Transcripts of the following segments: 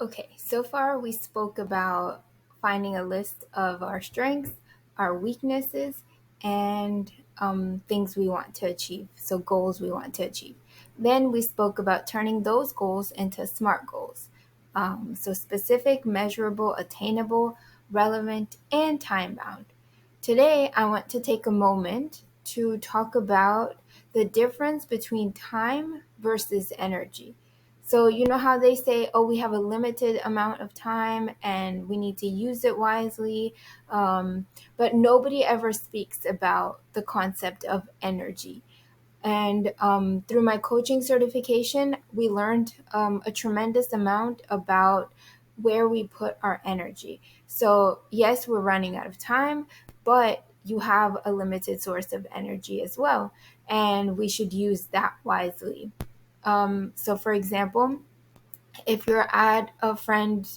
Okay, so far we spoke about finding a list of our strengths, our weaknesses, and things we want to achieve. So, goals we want to achieve. Then we spoke about turning those goals into SMART goals. So, specific, measurable, attainable, relevant, and time bound. Today, I want to take a moment to talk about the difference between time versus energy. So, you know how they say, oh, we have a limited amount of time and we need to use it wisely. But nobody ever speaks about the concept of energy. And through my coaching certification, we learned a tremendous amount about where we put our energy. So, yes, we're running out of time, but you have a limited source of energy as well. And we should use that wisely. So, for example, if you're at a friend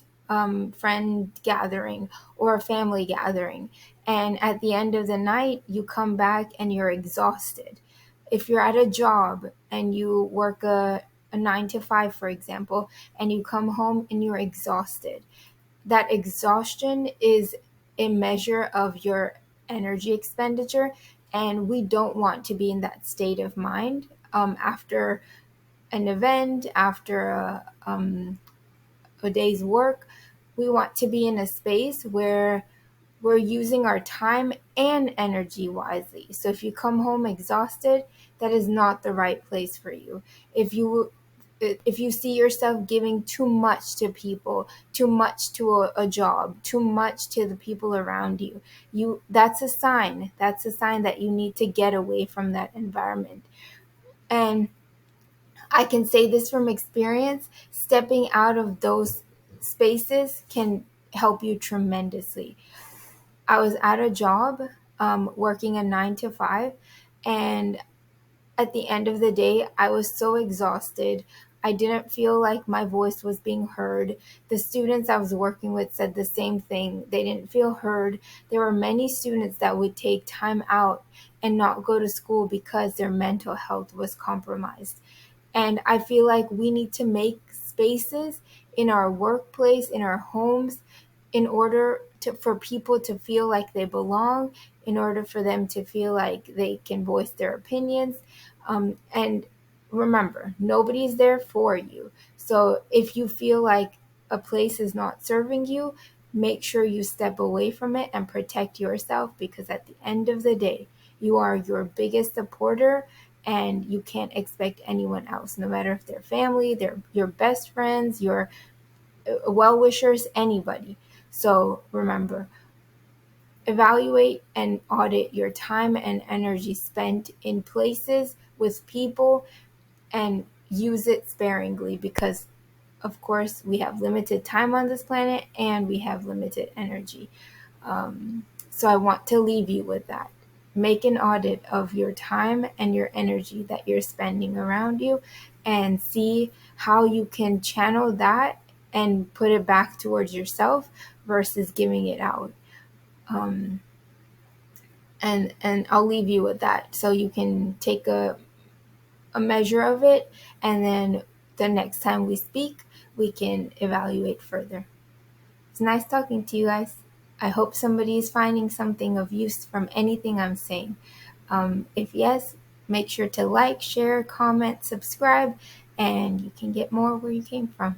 gathering or a family gathering, and at the end of the night you come back and you're exhausted. If you're at a job and you work a 9 to 5, for example, and you come home and you're exhausted, that exhaustion is a measure of your energy expenditure, and we don't want to be in that state of mind after an event, after a day's work. We want to be in a space where we're using our time and energy wisely. So if you come home exhausted, that is not the right place for you. If you see yourself giving too much to people, too much to a job, too much to the people around you, that's a sign. That's a sign that you need to get away from that environment. And I can say this from experience, stepping out of those spaces can help you tremendously. I was at a job working a 9 to 5, and at the end of the day, I was so exhausted. I didn't feel like my voice was being heard. The students I was working with said the same thing. They didn't feel heard. There were many students that would take time out and not go to school because their mental health was compromised. And I feel like we need to make spaces in our workplace, in our homes, in order for people to feel like they belong, in order for them to feel like they can voice their opinions. And remember, nobody's there for you. So if you feel like a place is not serving you, make sure you step away from it and protect yourself, because at the end of the day, you are your biggest supporter, and you can't expect anyone else, no matter if they're family, they're your best friends, your well wishers, anybody. So remember, evaluate and audit your time and energy spent in places with people, and use it sparingly, because of course we have limited time on this planet and we have limited energy. So I want to leave you with that. Make an audit of your time and your energy that you're spending around you, and see how you can channel that and put it back towards yourself versus giving it out. Um, and I'll leave you with that so you can take a measure of it, and then the next time we speak, we can evaluate further. It's nice talking to you guys. I hope somebody is finding something of use from anything I'm saying. If yes, make sure to like, share, comment, subscribe, and you can get more where you came from.